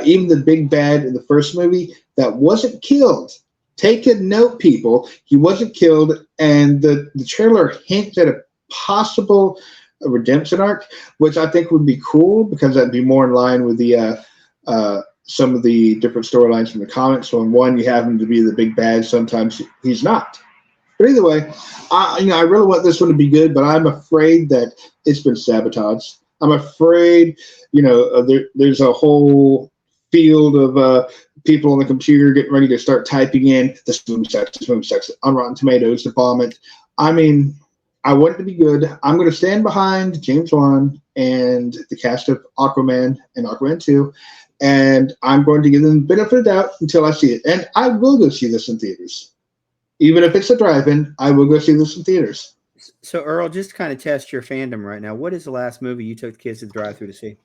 Even the big bad in the first movie that wasn't killed. Take a note, people. He wasn't killed, and the trailer hints at a possible redemption arc, which I think would be cool because that'd be more in line with the some of the different storylines from the comics. So in one, you have him to be the big bad. Sometimes he's not. But either way, I really want this one to be good, but I'm afraid that it's been sabotaged. I'm afraid, there's a whole field of people on the computer getting ready to start typing in this movie sucks on Rotten Tomatoes to bomb it. I mean, I want it to be good. I'm going to stand behind James Wan and the cast of Aquaman and Aquaman 2. And I'm going to give them the benefit of the doubt until I see it. And I will go see this in theaters. Even if it's a drive-in, I will go see this in theaters. So, Earl, just to kind of test your fandom right now, what is the last movie you took the kids to the drive-through to see?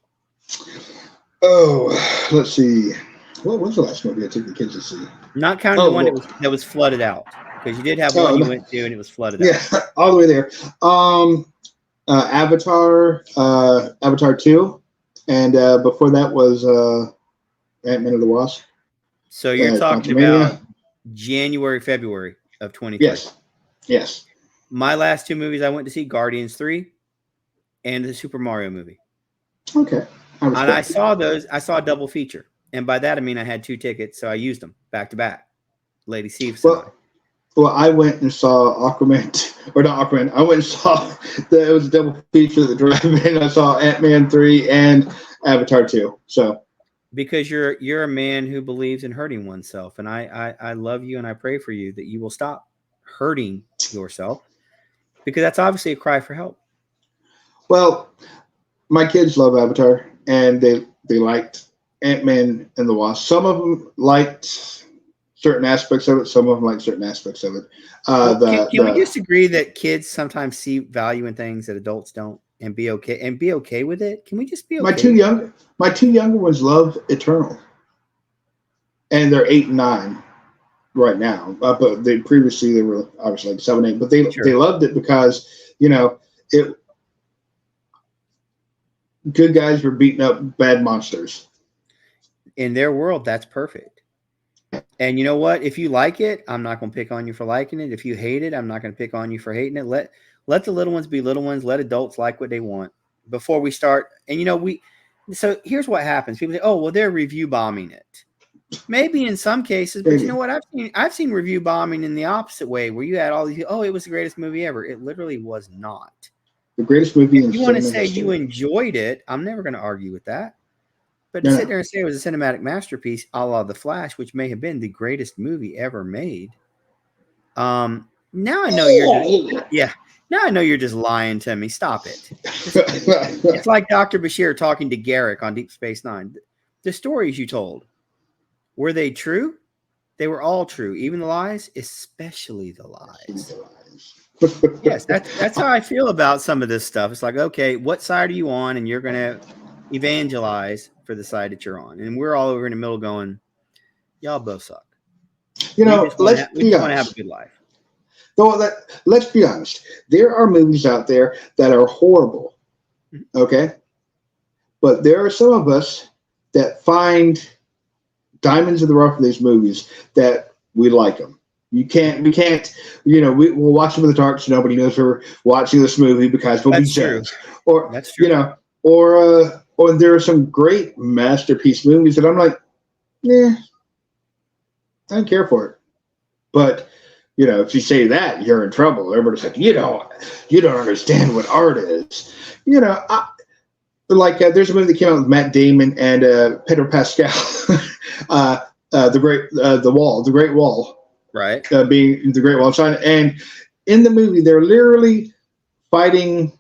Oh, let's see. What was the last movie I took the kids to see? Not counting the Oh, one well, that was flooded out, because you did have one oh, you no, went to and it was flooded yeah, out. all the way there. Avatar, Avatar 2, and before that was Ant-Man and the Wasp, So you're talking about Quantumania. January, February of 23. Yes, yes. My last two movies I went to see, Guardians 3 and the Super Mario movie. Okay, I And I respect it. saw those. I saw a double feature. And by that, I mean I had 2 tickets, so I used them back to back. Lady Cephas and I. Well, I went and saw Aquaman, or not Aquaman. I went and saw it was a double feature at the drive-in. I saw Ant-Man 3 and Avatar 2. So Because you're a man who believes in hurting oneself, and I love you and I pray for you that you will stop hurting yourself, because that's obviously a cry for help. well, my kids love Avatar, and they liked Ant-Man and the Wasp. Some of them liked certain aspects of it. Some of them liked certain aspects of it. Well, can we The just agree that kids sometimes see value in things that adults don't, and be okay with it? Can we just be my okay two with it? young my two younger ones love Eternal, and they're 8 and 9 right now. But they were obviously like 7, 8. But they Sure. loved it because it good guys were beating up bad monsters. In their world, that's perfect. And you know what? If you like it, I'm not going to pick on you for liking it. If you hate it, I'm not going to pick on you for hating it. Let the little ones be little ones. Let adults like what they want before we start. And so here's what happens. People say, "Oh, well, they're review bombing it." Maybe in some cases, but you know Maybe what? I've seen review bombing in the opposite way, where you had all these, "Oh, it was the greatest movie ever." It literally was not. the greatest movie If in you want to cinema say you history. enjoyed it, I'm never going to argue with that. But to No, sit no. there and say it was a cinematic masterpiece, a la The Flash, which may have been the greatest movie ever made. Now I know you're just yeah. Now I know you're just lying to me. Stop it. It's like Dr. Bashir talking to Garrick on Deep Space Nine. The stories you told, were they true? They were all true, even the lies, especially the lies. Yes, that's how I feel about some of this stuff. It's like, okay, what side are you on? And you're going to evangelize for the side that you're on, and we're all over in the middle going, y'all both suck. Let's We be just want to have a honest. good life. Though let's be honest. There are movies out there that are horrible. Okay, but there are some of us that find diamonds in the rough of these movies that we like them. We can't, we'll watch them in the dark so nobody knows we're watching this movie because we'll be That's true. judged. Or, That's true. or there are some great masterpiece movies that I'm like, yeah, I don't care for it. But, if you say that, you're in trouble. Everybody's like, you don't understand what art is. There's a movie that came out with Matt Damon and Pedro Pascal, the Great Wall, Right. being the Great Wall of China. And in the movie, they're literally fighting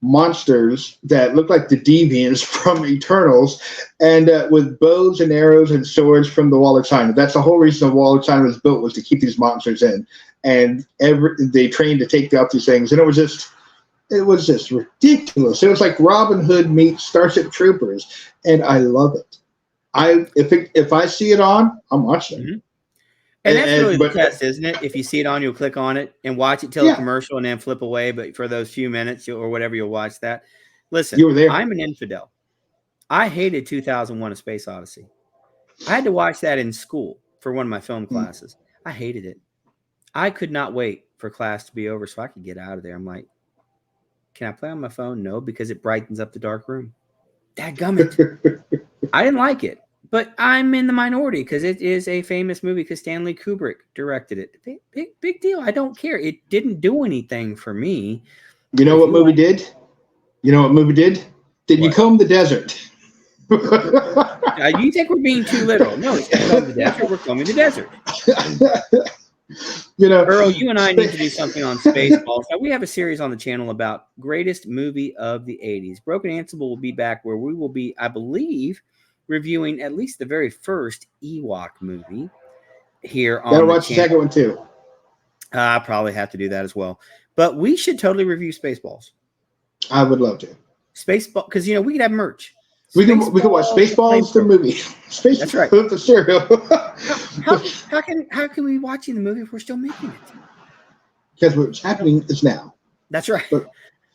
monsters that look like the deviants from Eternals, and with bows and arrows and swords from the Wall of China. That's the whole reason the Wall of China was built, was to keep these monsters in. And they trained to take out these things, and it was just ridiculous. It was like Robin Hood meets Starship Troopers, and I love it. If I see it on, I'm watching it. Mm-hmm. And that's really the But test, isn't it? If you see it on, you'll click on it and watch it till a commercial and then flip away. But for those few minutes or whatever, you'll watch that. Listen, you were there. I'm an infidel. I hated 2001: A Space Odyssey. I had to watch that in school for one of my film classes. I hated it. I could not wait for class to be over so I could get out of there. I'm like, can I play on my phone? No, because it brightens up the dark room. Dadgummit. I didn't like it, but I'm in the minority because it is a famous movie because Stanley Kubrick directed it. Big deal. I don't care. It didn't do anything for me. You know what movie did? You know what movie did? Did you comb the desert? You think we're being too literal? No, it's comb the desert. We're combing the desert. Earl, you and I need to do something on Spaceballs. Now, we have a series on the channel about greatest movie of the 80s. Broken Ansible will be back where we will be, I believe, reviewing at least the very first Ewok movie here on Gotta the watch channel. the second one too. I probably have to do that as well. But we should totally review Spaceballs. I would love to. Spaceball, because we could have merch. We can watch Spaceballs the movie. Spaceballs That's right. the cereal. How can we be watching the movie if we're still making it? Because what's happening is now. That's right. But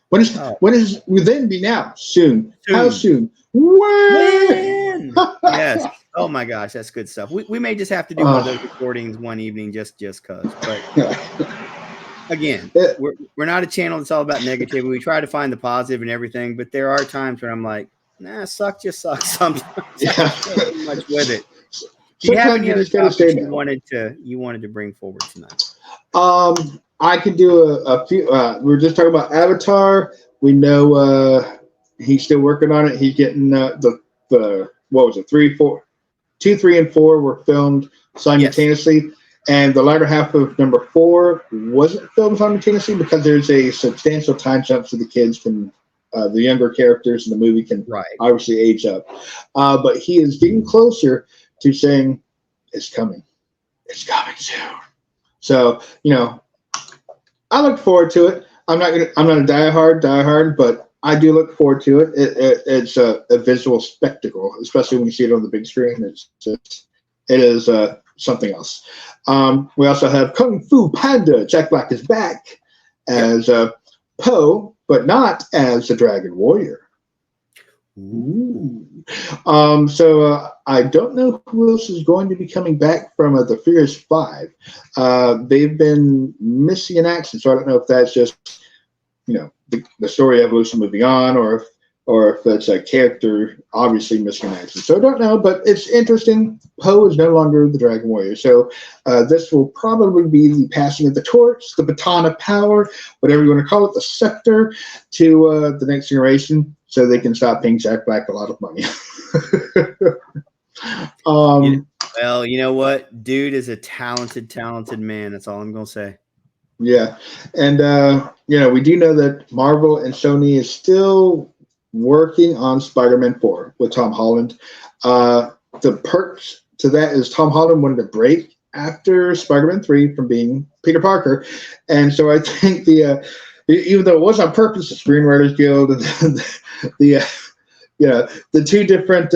when is will then be now? Soon. How soon? When? Yes. Oh my gosh, that's good stuff. We may just have to do one of those recordings one evening just cause. But again, we're not a channel that's all about negativity. We try to find the positive and everything, but there are times where I'm like, nah, suck just sucks sometimes. Too much with it. Do you have any other topics you wanted to bring forward tonight? I could do a few. We were just talking about Avatar. We know he's still working on it. He's getting the what was it? 2, 3, and 4 were filmed simultaneously, yes. And the latter half of number 4 wasn't filmed simultaneously because there's a substantial time jump so the kids can, the younger characters in the movie can obviously age up. But he is getting closer to saying it's coming. It's coming soon. So, I look forward to it. I'm not a diehard, but I do look forward to it. It's a visual spectacle, especially when you see it on the big screen. It is something else. We also have Kung Fu Panda. Jack Black is back as Poe, but not as the Dragon Warrior. Ooh. So I don't know who else is going to be coming back from the Furious 5. They've been missing in action, so I don't know if that's just the story evolution moving on, or if it's a character obviously missing in action. So I don't know, but it's interesting. Poe is no longer the Dragon Warrior, so this will probably be the passing of the torch, the baton of power, whatever you want to call it, the scepter, to the next generation, so they can stop paying Jack Black a lot of money. Well, you know what? Dude is a talented man. That's all I'm going to say. Yeah. And, we do know that Marvel and Sony is still working on Spider-Man 4 with Tom Holland. The perks to that is Tom Holland wanted a break after Spider-Man 3 from being Peter Parker. And so I think even though it was on purpose, the Screenwriters Guild and the two different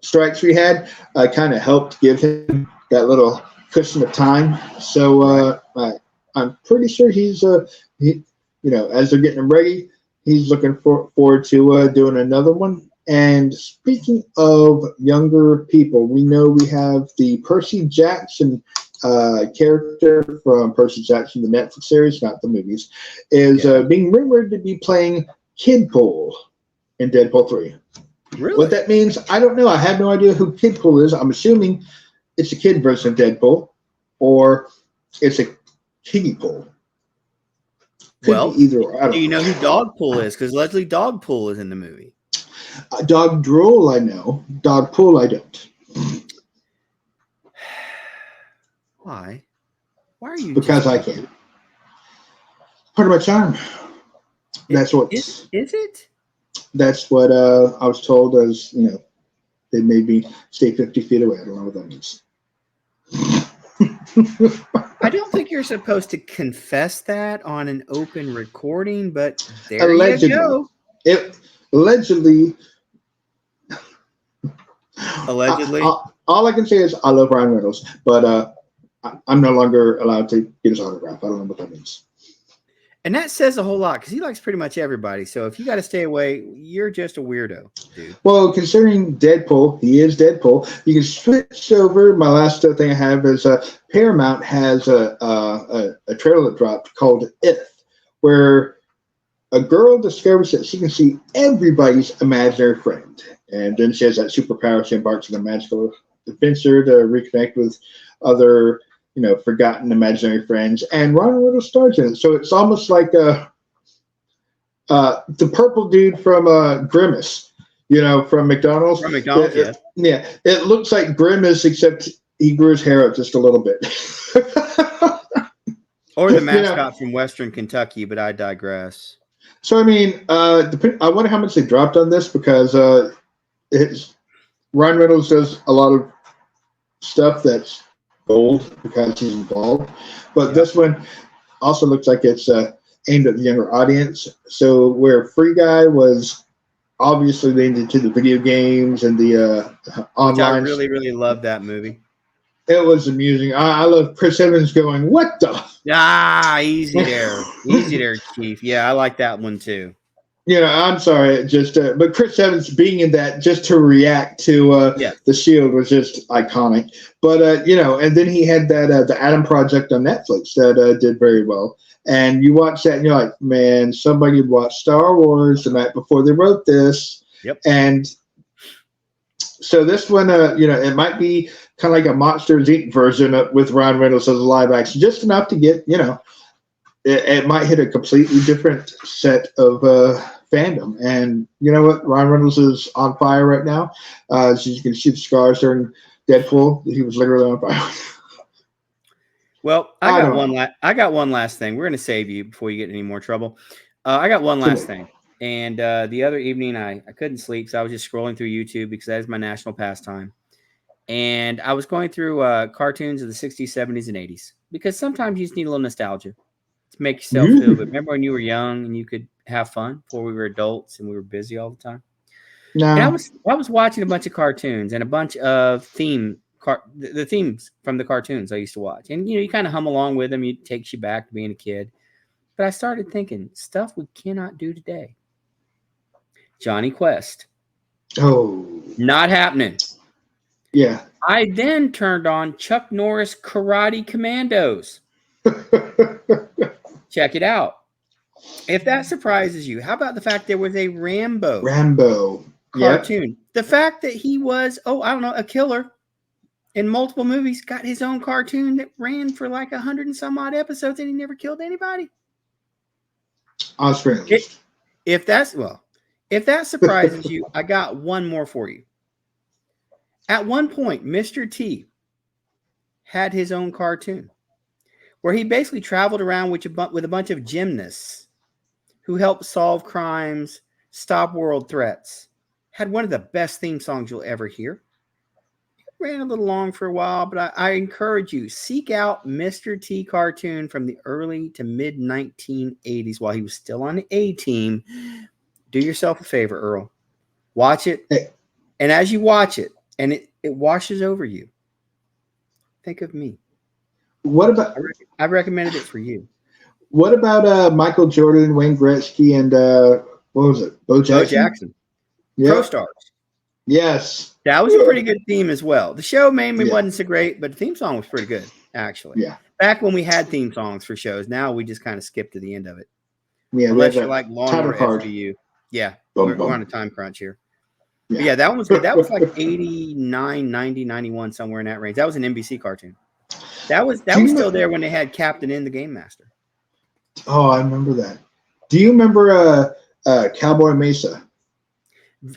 strikes we had kind of helped give him that little cushion of time. So I'm pretty sure he's as they're getting him ready, he's looking forward to doing another one. And speaking of younger people, we know we have the Percy Jackson character from Percy Jackson, the Netflix series, not the movies, is being rumored to be playing Kidpool in Deadpool 3. Really? What that means, I don't know. I have no idea who Kidpool is. I'm assuming it's a kid version of Deadpool, or it's a Kidpool. Well, either or. Do you know who Dogpool is? Because Leslie Dogpool is in the movie. Dog Drool, I know. Dogpool, I don't. Why? Why are you? Because I can. Part of my charm. That's what. Is it? That's what I was told. As they made me stay 50 feet away. I don't know what that means. I don't think you're supposed to confess that on an open recording, but there allegedly, you go. Allegedly. All I can say is I love Ryan Reynolds, but I'm no longer allowed to get his autograph. I don't know what that means. And that says a whole lot because he likes pretty much everybody. So if you got to stay away, you're just a weirdo, dude. Well, considering Deadpool, he is Deadpool. You can switch over. My last thing I have is Paramount has a trailer that dropped called If, where a girl discovers that she can see everybody's imaginary friend. And then she has that superpower. She embarks on a magical adventure to reconnect with other forgotten imaginary friends, and Ryan Reynolds stars in it. So it's almost like the purple dude from Grimace, from McDonald's. From McDonald's, yeah. It looks like Grimace, except he grew his hair up just a little bit. Or the mascot from Western Kentucky, but I digress. So, I mean, I wonder how much they dropped on this because Ryan Reynolds does a lot of stuff that's gold because he's involved, but this one also looks like it's aimed at the younger audience. So where Free Guy was obviously they into the video games and the Which I online. really, really love that movie. It was amusing. I love Chris Evans going, "What the?" Easy there. Easy there, Chief. Yeah, I like that one too. I'm sorry, just but Chris Evans being in that just to react to Yeah. the Shield was just iconic. But and then he had that the Adam Project on Netflix that did very well. And you watch that and you're like, man, somebody watched Star Wars the night before they wrote this. Yep. And so this one, it might be kind of like a Monsters Inc. version with Ryan Reynolds as a live action, just enough to get, it might hit a completely different set of fandom. And you know what? Ryan Reynolds is on fire right now. As you can see the scars during Deadpool. He was literally on fire. Well, I got one last thing. We're going to save you before you get in any more trouble. I got one last thing. And the other evening, I couldn't sleep, so I was just scrolling through YouTube because that is my national pastime. And I was going through cartoons of the 60s, 70s, and 80s because sometimes you just need a little nostalgia to make yourself feel good. Remember when you were young and you could have fun before we were adults and we were busy all the time? No. And I was watching a bunch of cartoons and a bunch of the themes from the cartoons I used to watch. And, you kind of hum along with them. It takes you back to being a kid. But I started thinking, stuff we cannot do today. Johnny Quest. Oh. Not happening. Yeah. I then turned on Chuck Norris Karate Commandos. Check it out. If that surprises you, how about the fact there was a Rambo cartoon? Yep. The fact that he was, a killer in multiple movies, got his own cartoon that ran for like 100 and some odd episodes and he never killed anybody. Australia. If that surprises you, I got one more for you. At one point, Mr. T had his own cartoon where he basically traveled around with a bunch of gymnasts who helped solve crimes, stop world threats. Had one of the best theme songs you'll ever hear. It ran a little long for a while, but I encourage you, seek out Mr. T cartoon from the early to mid 1980s while he was still on the A-Team. Do yourself a favor, Earl. Watch it. And as you watch it, and it washes over you, think of me. What about? I recommended it for you. What about Michael Jordan, Wayne Gretzky, and what was it? Bo Jackson. Yeah. Pro Stars. Yes. That was a pretty good theme as well. The show mainly wasn't so great, but the theme song was pretty good, actually. Yeah. Back when we had theme songs for shows, now we just kind of skip to the end of it. Yeah. Unless you're like longer SVU. Yeah. We're on a time crunch here. Yeah, that one was good. That was like 89, 90, 91, somewhere in that range. That was an NBC cartoon. That was still there when they had Captain in the Game Master. Oh, I remember that. Do you remember Cowboy Mesa?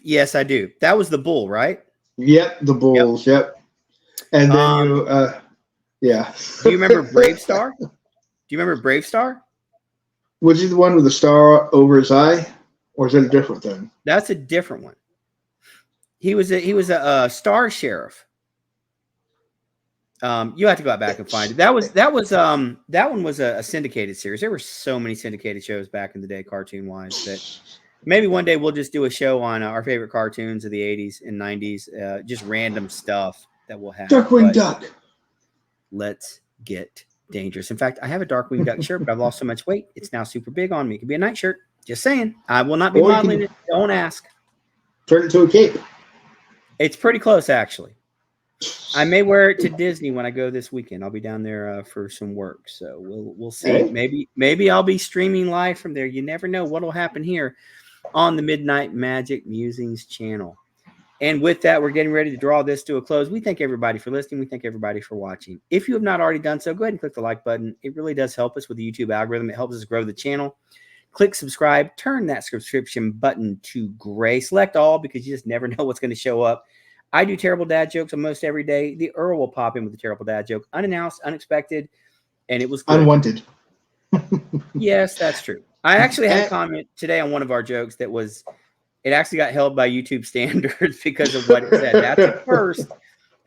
Yes, I do. That was the bull, right? Yep, the bulls. Yep. And then yeah. Do you remember Brave Star? Do you remember Brave Star? Was he the one with the star over his eye, or is it a different thing? That's a different one. He was a star sheriff. You have to go back and find it. That one was a syndicated series. There were so many syndicated shows back in the day, cartoon wise, that maybe one day we'll just do a show on our favorite cartoons of the 80s and 90s, just random stuff that we'll have. Darkwing Duck. Let's get dangerous. In fact, I have a Darkwing Duck shirt, but I've lost so much weight. It's now super big on me. It could be a night shirt. Just saying. I will not be modeling it. Don't ask. Turn it to a cape. It's pretty close, actually. I may wear it to Disney when I go this weekend. I'll be down there for some work, so we'll see. Hey. Maybe I'll be streaming live from there. You never know what'll happen here on the Midnight Magic Musings channel. And with that, we're getting ready to draw this to a close. We thank everybody for listening. We thank everybody for watching. If you have not already done so, go ahead and click the like button. It really does help us with the YouTube algorithm. It helps us grow the channel. Click subscribe. Turn that subscription button to gray. Select all because you just never know what's going to show up. I do terrible dad jokes almost every day. The Earl will pop in with a terrible dad joke, unannounced, unexpected, and it was good. Unwanted. Yes, that's true. I actually had a comment today on one of our jokes that was, it actually got held by YouTube standards because of what it said. That's a first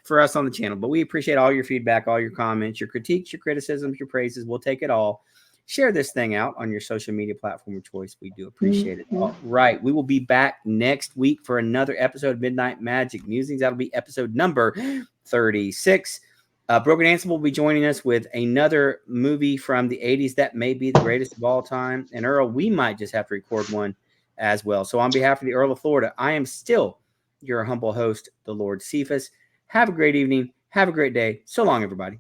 for us on the channel, but we appreciate all your feedback, all your comments, your critiques, your criticisms, your praises. We'll take it all. Share this thing out on your social media platform of choice. We do appreciate it. All right. We will be back next week for another episode of Midnight Magic Musings. That'll be episode number 36. Broken Anson will be joining us with another movie from the 80s that may be the greatest of all time. And Earl, we might just have to record one as well. So on behalf of the Earl of Florida, I am still your humble host, the Lord Cephas. Have a great evening. Have a great day. So long, everybody.